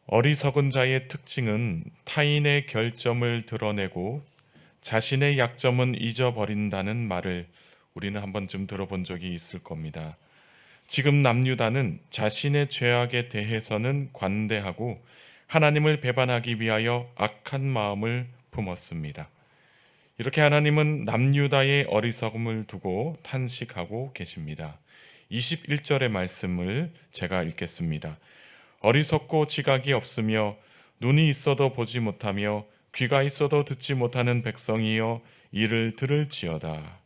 어리석은 자의 특징은 타인의 결점을 드러내고 자신의 약점은 잊어버린다는 말을 우리는 한 번쯤 들어본 적이 있을 겁니다. 지금 남유다는 자신의 죄악에 대해서는 관대하고 하나님을 배반하기 위하여 악한 마음을 품었습니다. 이렇게 하나님은 남유다의 어리석음을 두고 탄식하고 계십니다. 21절의 말씀을 제가 읽겠습니다. 어리석고 지각이 없으며 눈이 있어도 보지 못하며 귀가 있어도 듣지 못하는 백성이여 이를 들을지어다.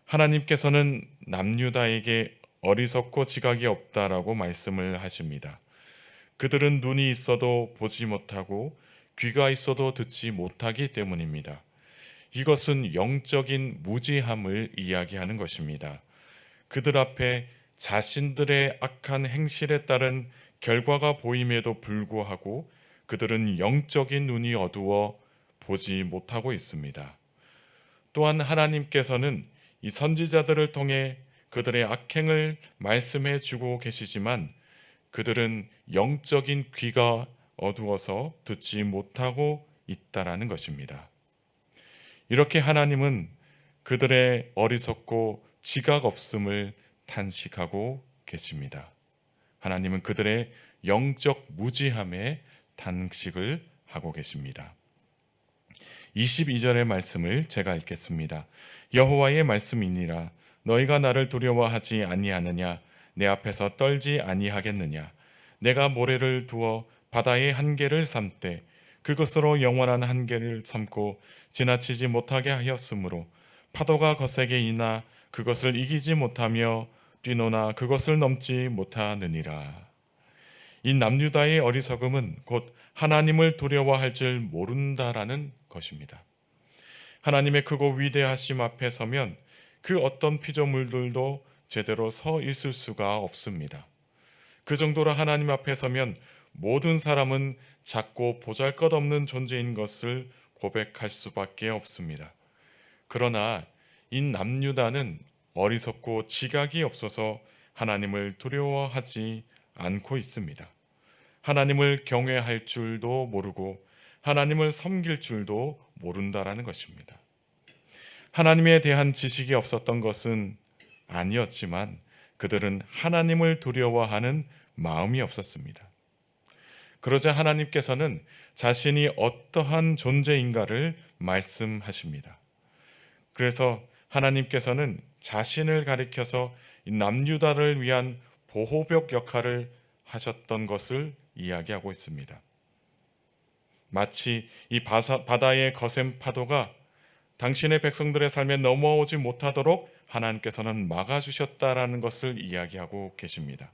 하나님께서는 남유다에게 어리석고 지각이 없다라고 말씀을 하십니다. 그들은 눈이 있어도 보지 못하고 귀가 있어도 듣지 못하기 때문입니다. 이것은 영적인 무지함을 이야기하는 것입니다. 그들 앞에 자신들의 악한 행실에 따른 결과가 보임에도 불구하고 그들은 영적인 눈이 어두워 보지 못하고 있습니다. 또한 하나님께서는 이 선지자들을 통해 그들의 악행을 말씀해 주고 계시지만 그들은 영적인 귀가 어두워서 듣지 못하고 있다라는 것입니다. 이렇게 하나님은 그들의 어리석고 지각 없음을 탄식하고 계십니다. 하나님은 그들의 영적 무지함에 탄식을 하고 계십니다. 22절의 말씀을 제가 읽겠습니다. 여호와의 말씀이니라. 너희가 나를 두려워하지 아니하느냐? 내 앞에서 떨지 아니하겠느냐? 내가 모래를 두어 바다의 한계를 삼되 그것으로 영원한 한계를 삼고 지나치지 못하게 하였으므로 파도가 거세게 이나 그것을 이기지 못하며 뛰노나 그것을 넘지 못하느니라. 이 남유다의 어리석음은 곧 하나님을 두려워할 줄 모른다라는 것입니다. 하나님의 크고 위대하심 앞에 서면 그 어떤 피조물들도 제대로 서 있을 수가 없습니다. 그 정도로 하나님 앞에 서면 모든 사람은 작고 보잘것없는 존재인 것을 고백할 수밖에 없습니다. 그러나 이 남유다는 어리석고 지각이 없어서 하나님을 두려워하지 않고 있습니다. 하나님을 경외할 줄도 모르고 하나님을 섬길 줄도 모른다라는 것입니다. 하나님에 대한 지식이 없었던 것은 아니었지만 그들은 하나님을 두려워하는 마음이 없었습니다. 그러자 하나님께서는 자신이 어떠한 존재인가를 말씀하십니다. 그래서 하나님께서는 자신을 가리켜서 남유다를 위한 보호벽 역할을 하셨던 것을 이야기하고 있습니다. 마치 이 바다의 거센 파도가 당신의 백성들의 삶에 넘어오지 못하도록 하나님께서는 막아주셨다라는 것을 이야기하고 계십니다.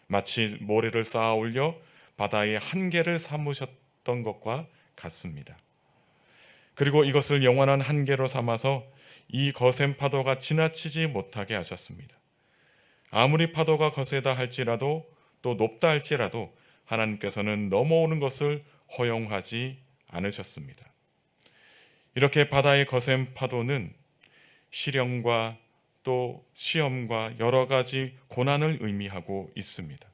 마치 모래를 쌓아 올려 바다의 한계를 삼으셨던 것과 같습니다. 그리고 이것을 영원한 한계로 삼아서 이 거센 파도가 지나치지 못하게 하셨습니다. 아무리 파도가 거세다 할지라도 또 높다 할지라도 하나님께서는 넘어오는 것을 허용하지 않으셨습니다. 이렇게 바다의 거센 파도는 시련과 또 시험과 여러 가지 고난을 의미하고 있습니다.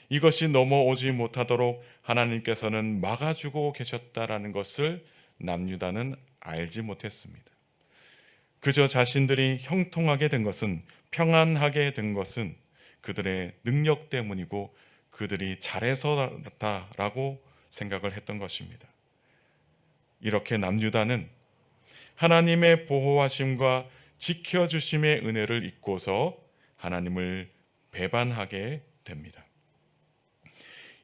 이것이 넘어오지 못하도록 하나님께서는 막아주고 계셨다라는 것을 남유다는 알지 못했습니다. 그저 자신들이 형통하게 된 것은, 평안하게 된 것은 그들의 능력 때문이고 그들이 잘해서다라고 생각을 했던 것입니다. 이렇게 남유다는 하나님의 보호하심과 지켜주심의 은혜를 잊고서 하나님을 배반하게 됩니다.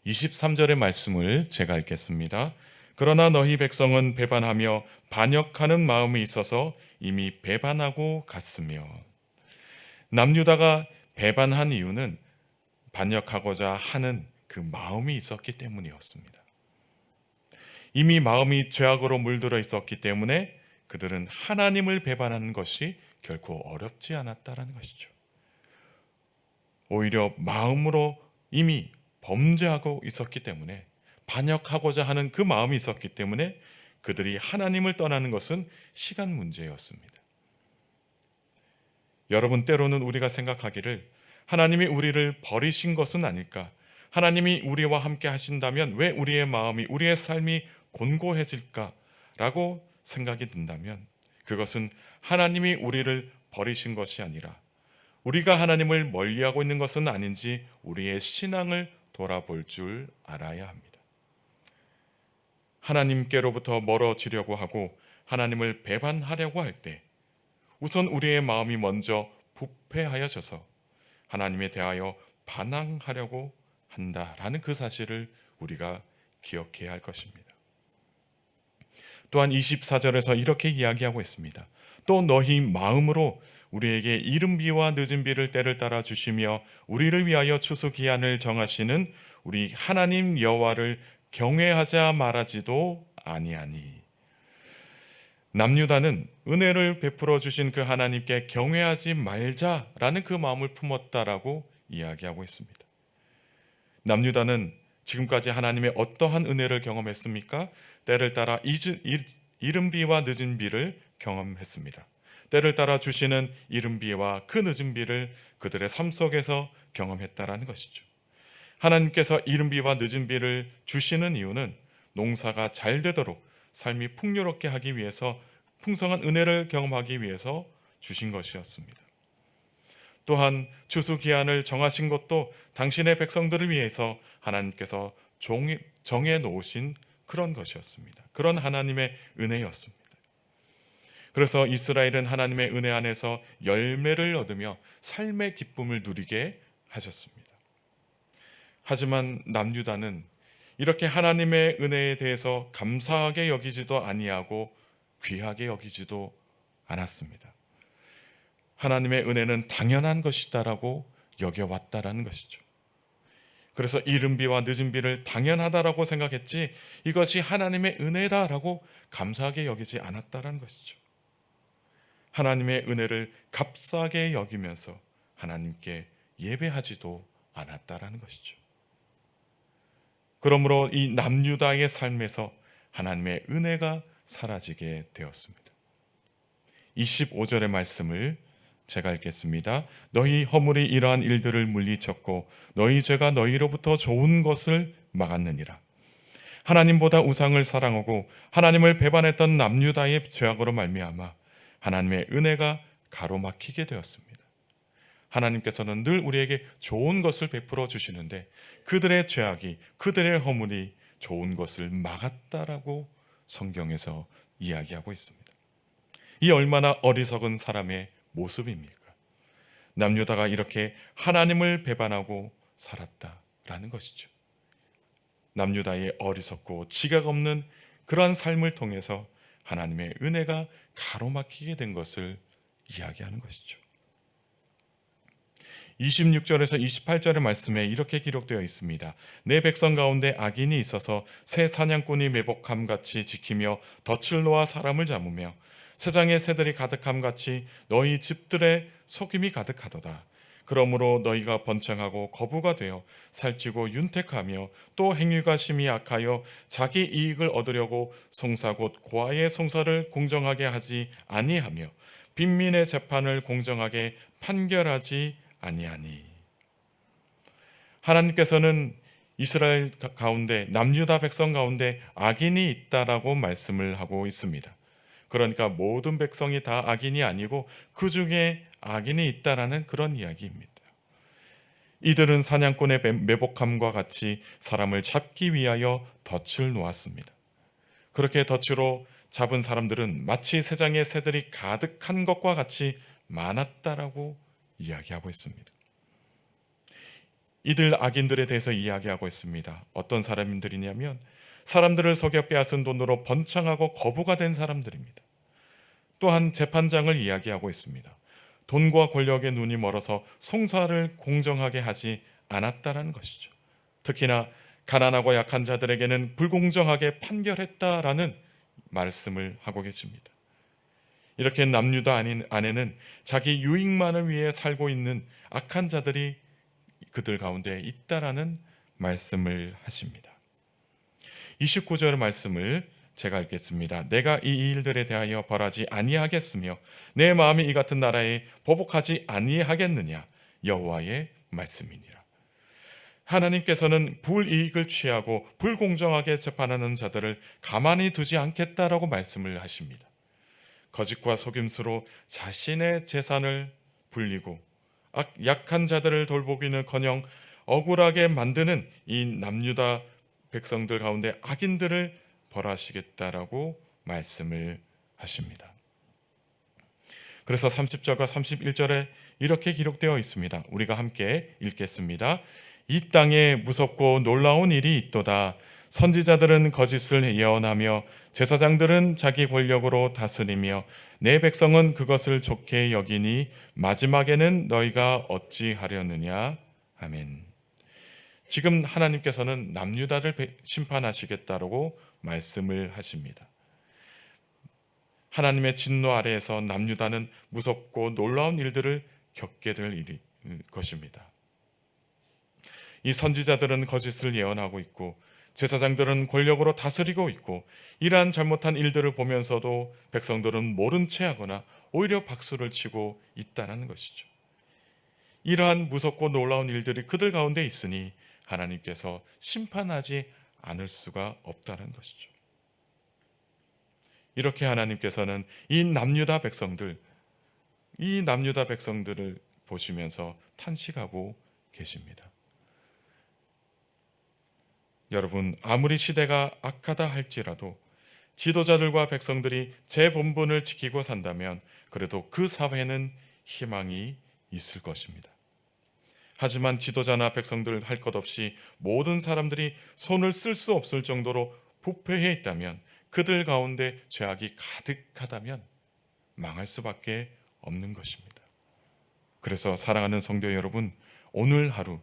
23절의 말씀을 제가 읽겠습니다. 그러나 너희 백성은 배반하며 반역하는 마음이 있어서 이미 배반하고 갔으며. 남유다가 배반한 이유는 반역하고자 하는 그 마음이 있었기 때문이었습니다. 이미 마음이 죄악으로 물들어 있었기 때문에 그들은 하나님을 배반하는 것이 결코 어렵지 않았다라는 것이죠. 오히려 마음으로 이미 범죄하고 있었기 때문에, 반역하고자 하는 그 마음이 있었기 때문에 그들이 하나님을 떠나는 것은 시간 문제였습니다. 여러분, 때로는 우리가 생각하기를 하나님이 우리를 버리신 것은 아닐까, 하나님이 우리와 함께 하신다면 왜 우리의 마음이, 우리의 삶이 곤고해질까라고 생각이 든다면 그것은 하나님이 우리를 버리신 것이 아니라 우리가 하나님을 멀리하고 있는 것은 아닌지 우리의 신앙을 돌아볼 줄 알아야 합니다. 하나님께로부터 멀어지려고 하고 하나님을 배반하려고 할 때 우선 우리의 마음이 먼저 부패하여져서 하나님에 대하여 반항하려고 한다라는 그 사실을 우리가 기억해야 할 것입니다. 또한 24절에서 이렇게 이야기하고 있습니다. 또 너희 마음으로 우리에게 이른 비와 늦은 비를 때를 따라 주시며 우리를 위하여 추수 기한을 정하시는 우리 하나님 여호와를 경외하자 말하지도 아니하니. 남유다는 은혜를 베풀어 주신 그 하나님께 경외하지 말자라는 그 마음을 품었다라고 이야기하고 있습니다. 남유다는 지금까지 하나님의 어떠한 은혜를 경험했습니까? 때를 따라 이른 비와 늦은 비를 경험했습니다. 때를 따라 주시는 이른 비와 그 늦은 비를 그들의 삶 속에서 경험했다라는 것이죠. 하나님께서 이른 비와 늦은 비를 주시는 이유는 농사가 잘 되도록 삶이 풍요롭게 하기 위해서, 풍성한 은혜를 경험하기 위해서 주신 것이었습니다. 또한 추수 기한을 정하신 것도 당신의 백성들을 위해서 하나님께서 정해 놓으신 그런 것이었습니다. 그런 하나님의 은혜였습니다. 그래서 이스라엘은 하나님의 은혜 안에서 열매를 얻으며 삶의 기쁨을 누리게 하셨습니다. 하지만 남유다는 이렇게 하나님의 은혜에 대해서 감사하게 여기지도 아니하고 귀하게 여기지도 않았습니다. 하나님의 은혜는 당연한 것이다라고 여겨왔다라는 것이죠. 그래서 이른 비와 늦은 비를 당연하다라고 생각했지 이것이 하나님의 은혜다라고 감사하게 여기지 않았다라는 것이죠. 하나님의 은혜를 값싸게 여기면서 하나님께 예배하지도 않았다라는 것이죠. 그러므로 이 남유다의 삶에서 하나님의 은혜가 사라지게 되었습니다. 25절의 말씀을 제가 읽겠습니다. 너희 허물이 이러한 일들을 물리쳤고 너희 죄가 너희로부터 좋은 것을 막았느니라. 하나님보다 우상을 사랑하고 하나님을 배반했던 남유다의 죄악으로 말미암아 하나님의 은혜가 가로막히게 되었습니다. 하나님께서는 늘 우리에게 좋은 것을 베풀어 주시는데 그들의 죄악이, 그들의 허물이 좋은 것을 막았다라고 성경에서 이야기하고 있습니다. 이 얼마나 어리석은 사람의 모습입니까? 남유다가 이렇게 하나님을 배반하고 살았다라는 것이죠. 남유다의 어리석고 지각 없는 그러한 삶을 통해서 하나님의 은혜가 가로막히게 된 것을 이야기하는 것이죠. 26절에서 28절의 말씀에 이렇게 기록되어 있습니다. 내 백성 가운데 악인이 있어서 새 사냥꾼이 매복함같이 지키며 덫을 놓아 사람을 잡으며 세상에 새들이 가득함같이 너희 집들에 속임이 가득하도다. 그러므로 너희가 번창하고 거부가 되어 살찌고 윤택하며 또 행위가 심히 악하여 자기 이익을 얻으려고 송사 곧 고아의 송사를 공정하게 하지 아니하며 빈민의 재판을 공정하게 판결하지 아니하니. 하나님께서는 이스라엘 가운데 남유다 백성 가운데 악인이 있다라고 말씀을 하고 있습니다. 그러니까 모든 백성이 다 악인이 아니고 그 중에 악인이 있다라는 그런 이야기입니다. 이들은 사냥꾼의 매복함과 같이 사람을 잡기 위하여 덫을 놓았습니다. 그렇게 덫으로 잡은 사람들은 마치 세상에 새들이 가득한 것과 같이 많았다라고 이야기하고 있습니다. 이들 악인들에 대해서 이야기하고 있습니다. 어떤 사람들이냐면 사람들을 속여 빼앗은 돈으로 번창하고 거부가 된 사람들입니다. 또한 재판장을 이야기하고 있습니다. 돈과 권력의 눈이 멀어서 송사를 공정하게 하지 않았다라는 것이죠. 특히나 가난하고 약한 자들에게는 불공정하게 판결했다라는 말씀을 하고 계십니다. 이렇게 남유다 안에는 자기 유익만을 위해 살고 있는 악한 자들이 그들 가운데 있다라는 말씀을 하십니다. 29절의 말씀을 제가 읽겠습니다. 내가 이 일들에 대하여 벌하지 아니하겠으며 내 마음이 이 같은 나라에 보복하지 아니하겠느냐 여호와의 말씀이니라. 하나님께서는 불이익을 취하고 불공정하게 재판하는 자들을 가만히 두지 않겠다라고 말씀을 하십니다. 거짓과 속임수로 자신의 재산을 불리고 약한 자들을 돌보기는커녕 억울하게 만드는 이 남유다 백성들 가운데 악인들을 벌하시겠다라고 말씀을 하십니다. 그래서 30절과 31절에 이렇게 기록되어 있습니다. 우리가 함께 읽겠습니다. 이 땅에 무섭고 놀라운 일이 있도다. 선지자들은 거짓을 예언하며 제사장들은 자기 권력으로 다스리며 내 백성은 그것을 좋게 여기니 마지막에는 너희가 어찌하려느냐. 아멘. 지금 하나님께서는 남유다를 심판하시겠다라고 말씀을 하십니다. 하나님의 진노 아래에서 남유다는 무섭고 놀라운 일들을 겪게 될 것입니다. 이 선지자들은 거짓을 예언하고 있고 제사장들은 권력으로 다스리고 있고 이러한 잘못한 일들을 보면서도 백성들은 모른 채 하거나 오히려 박수를 치고 있다는 것이죠. 이러한 무섭고 놀라운 일들이 그들 가운데 있으니 하나님께서 심판하지 않을 수가 없다는 것이죠. 이렇게 하나님께서는 이 남유다 백성들을 보시면서 탄식하고 계십니다. 여러분, 아무리 시대가 악하다 할지라도 지도자들과 백성들이 제 본분을 지키고 산다면 그래도 그 사회는 희망이 있을 것입니다. 하지만 지도자나 백성들 할 것 없이 모든 사람들이 손을 쓸 수 없을 정도로 부패해 있다면, 그들 가운데 죄악이 가득하다면 망할 수밖에 없는 것입니다. 그래서 사랑하는 성도 여러분, 오늘 하루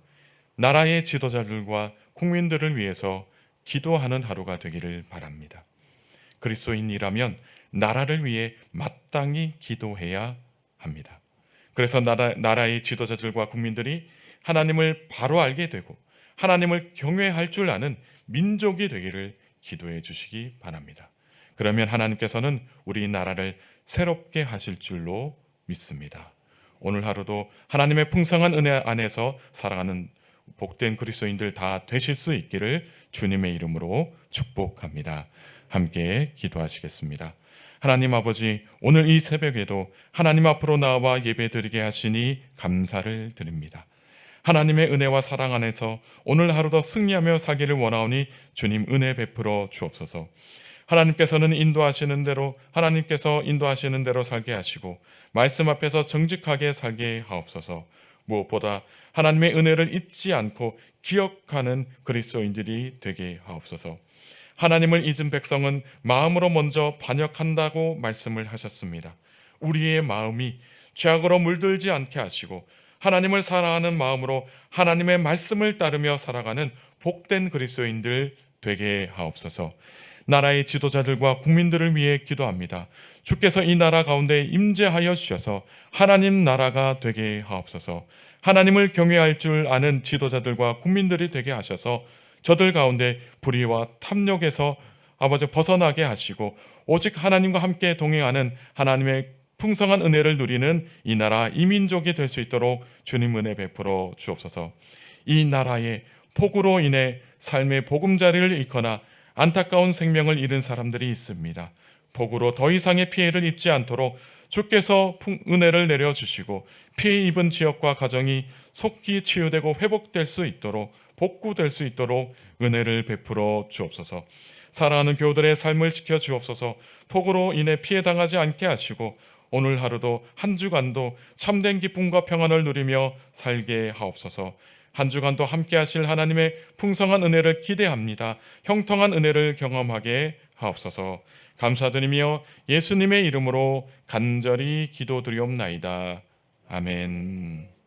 나라의 지도자들과 국민들을 위해서 기도하는 하루가 되기를 바랍니다. 그리스도인이라면 나라를 위해 마땅히 기도해야 합니다. 그래서 나라의 지도자들과 국민들이 하나님을 바로 알게 되고 하나님을 경외할 줄 아는 민족이 되기를 기도해 주시기 바랍니다. 그러면 하나님께서는 우리 나라를 새롭게 하실 줄로 믿습니다. 오늘 하루도 하나님의 풍성한 은혜 안에서 살아가는 복된 그리스도인들 다 되실 수 있기를 주님의 이름으로 축복합니다. 함께 기도하시겠습니다. 하나님 아버지, 오늘 이 새벽에도 하나님 앞으로 나와 예배드리게 하시니 감사를 드립니다. 하나님의 은혜와 사랑 안에서 오늘 하루도 승리하며 살기를 원하오니 주님 은혜 베풀어 주옵소서. 하나님께서는 하나님께서 인도하시는 대로 살게 하시고 말씀 앞에서 정직하게 살게 하옵소서. 무엇보다 하나님의 은혜를 잊지 않고 기억하는 그리스도인들이 되게 하옵소서. 하나님을 잊은 백성은 마음으로 먼저 반역한다고 말씀을 하셨습니다. 우리의 마음이 죄악으로 물들지 않게 하시고 하나님을 사랑하는 마음으로 하나님의 말씀을 따르며 살아가는 복된 그리스도인들 되게 하옵소서. 나라의 지도자들과 국민들을 위해 기도합니다. 주께서 이 나라 가운데 임재하여 주셔서 하나님 나라가 되게 하옵소서. 하나님을 경외할 줄 아는 지도자들과 국민들이 되게 하셔서 저들 가운데 불의와 탐욕에서 아버지 벗어나게 하시고 오직 하나님과 함께 동행하는 하나님의 풍성한 은혜를 누리는 이 나라 이민족이 될 수 있도록 주님 은혜 베풀어 주옵소서. 이 나라의 폭우로 인해 삶의 보금자리를 잃거나 안타까운 생명을 잃은 사람들이 있습니다. 폭우로 더 이상의 피해를 입지 않도록 주께서 은혜를 내려주시고 피해 입은 지역과 가정이 속히 치유되고 회복될 수 있도록, 복구될 수 있도록 은혜를 베풀어 주옵소서. 사랑하는 교우들의 삶을 지켜 주옵소서. 폭우로 인해 피해당하지 않게 하시고 오늘 하루도 한 주간도 참된 기쁨과 평안을 누리며 살게 하옵소서. 한 주간도 함께 하실 하나님의 풍성한 은혜를 기대합니다. 형통한 은혜를 경험하게 하옵소서. 감사드리며 예수님의 이름으로 간절히 기도드리옵나이다. 아멘.